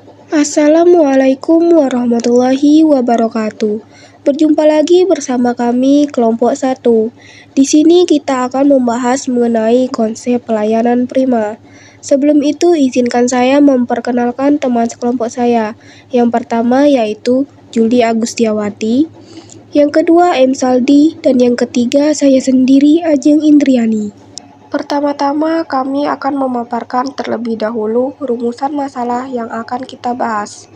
Assalamualaikum warahmatullahi wabarakatuh. Berjumpa lagi bersama kami kelompok 1. Di sini kita akan membahas mengenai konsep pelayanan prima. Sebelum itu izinkan saya memperkenalkan teman sekelompok saya. Yang pertama yaitu Juli Agustiawati, yang kedua M. Saldi, dan yang ketiga saya sendiri Ajeng Indriani. Pertama-tama kami akan memaparkan terlebih dahulu rumusan masalah yang akan kita bahas.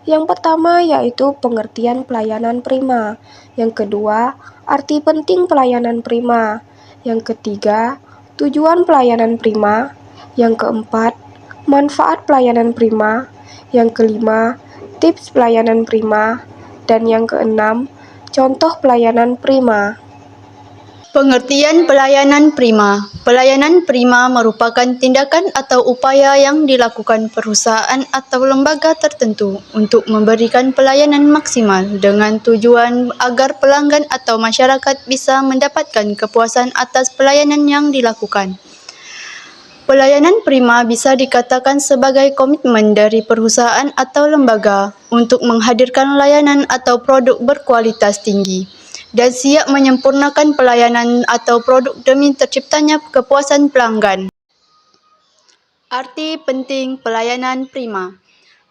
Yang pertama yaitu pengertian pelayanan prima. Yang kedua, arti penting pelayanan prima. Yang ketiga, tujuan pelayanan prima. Yang keempat, manfaat pelayanan prima. Yang kelima, tips pelayanan prima. Dan yang keenam, contoh pelayanan prima. Pengertian pelayanan prima. Pelayanan prima merupakan tindakan atau upaya yang dilakukan perusahaan atau lembaga tertentu untuk memberikan pelayanan maksimal dengan tujuan agar pelanggan atau masyarakat bisa mendapatkan kepuasan atas pelayanan yang dilakukan. Pelayanan prima bisa dikatakan sebagai komitmen dari perusahaan atau lembaga untuk menghadirkan layanan atau produk berkualitas tinggi dan siap menyempurnakan pelayanan atau produk demi terciptanya kepuasan pelanggan. Arti penting pelayanan prima.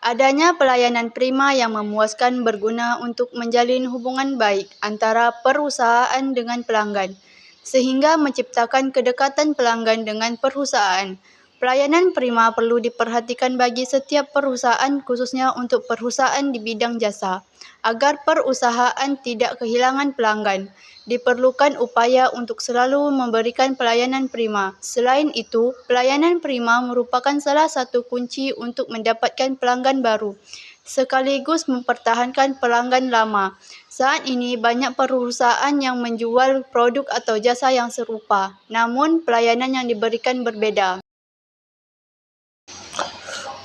Adanya pelayanan prima yang memuaskan berguna untuk menjalin hubungan baik antara perusahaan dengan pelanggan, sehingga menciptakan kedekatan pelanggan dengan perusahaan. Pelayanan prima perlu diperhatikan bagi setiap perusahaan, khususnya untuk perusahaan di bidang jasa. Agar perusahaan tidak kehilangan pelanggan, diperlukan upaya untuk selalu memberikan pelayanan prima. Selain itu, pelayanan prima merupakan salah satu kunci untuk mendapatkan pelanggan baru, sekaligus mempertahankan pelanggan lama. Saat ini banyak perusahaan yang menjual produk atau jasa yang serupa, namun pelayanan yang diberikan berbeda.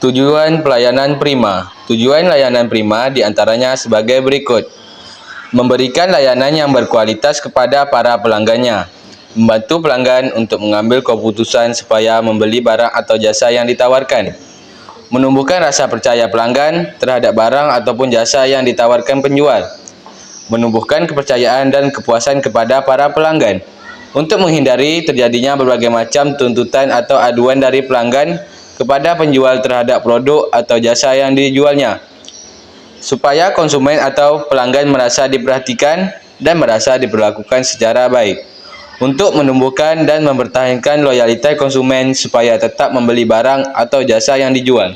Tujuan pelayanan prima. Tujuan layanan prima diantaranya sebagai berikut. Memberikan layanan yang berkualitas kepada para pelanggannya. Membantu pelanggan untuk mengambil keputusan supaya membeli barang atau jasa yang ditawarkan. Menumbuhkan rasa percaya pelanggan terhadap barang ataupun jasa yang ditawarkan penjual. Menumbuhkan kepercayaan dan kepuasan kepada para pelanggan. Untuk menghindari terjadinya berbagai macam tuntutan atau aduan dari pelanggan kepada penjual terhadap produk atau jasa yang dijualnya, supaya konsumen atau pelanggan merasa diperhatikan dan merasa diperlakukan secara baik. Untuk menumbuhkan dan mempertahankan loyalitas konsumen supaya tetap membeli barang atau jasa yang dijual.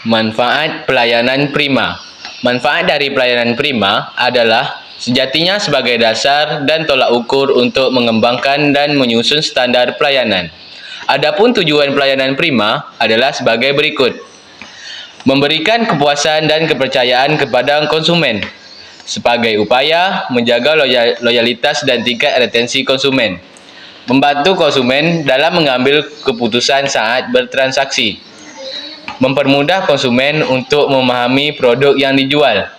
Manfaat pelayanan prima. Manfaat dari pelayanan prima adalah sejatinya sebagai dasar dan tolak ukur untuk mengembangkan dan menyusun standar pelayanan. Adapun tujuan pelayanan prima adalah sebagai berikut. Memberikan kepuasan dan kepercayaan kepada konsumen sebagai upaya menjaga loyalitas dan tingkat retensi konsumen. Membantu konsumen dalam mengambil keputusan saat bertransaksi. Mempermudah konsumen untuk memahami produk yang dijual.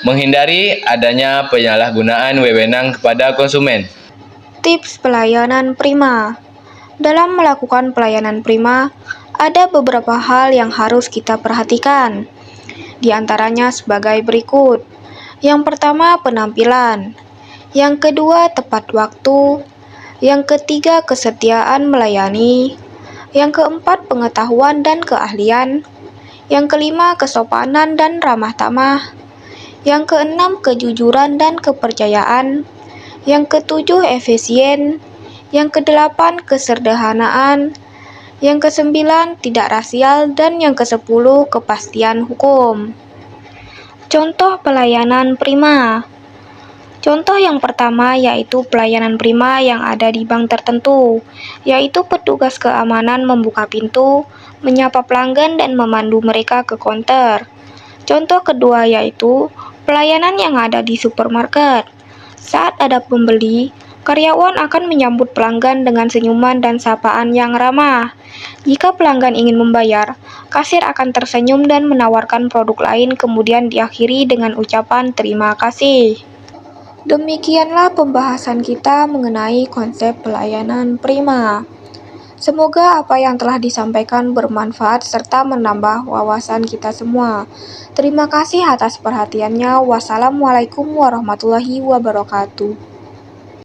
Menghindari adanya penyalahgunaan wewenang kepada konsumen. Tips pelayanan prima. Dalam melakukan pelayanan prima, ada beberapa hal yang harus kita perhatikan. Di antaranya sebagai berikut. Yang pertama, penampilan. Yang kedua, tepat waktu. Yang ketiga, kesetiaan melayani. Yang keempat, pengetahuan dan keahlian. Yang kelima, kesopanan dan ramah tamah. Yang keenam, kejujuran dan kepercayaan. Yang ketujuh, efisien. Yang kedelapan, kesederhanaan. Yang kesembilan, tidak rasial. Dan yang kesepuluh, kepastian hukum. Contoh pelayanan prima. Contoh yang pertama yaitu pelayanan prima yang ada di bank tertentu, yaitu petugas keamanan membuka pintu, menyapa pelanggan dan memandu mereka ke konter. Contoh kedua yaitu pelayanan yang ada di supermarket. Saat ada pembeli, karyawan akan menyambut pelanggan dengan senyuman dan sapaan yang ramah. Jika pelanggan ingin membayar, kasir akan tersenyum dan menawarkan produk lain, kemudian diakhiri dengan ucapan terima kasih. Demikianlah pembahasan kita mengenai konsep pelayanan prima. Semoga apa yang telah disampaikan bermanfaat serta menambah wawasan kita semua. Terima kasih atas perhatiannya. Wassalamualaikum warahmatullahi wabarakatuh.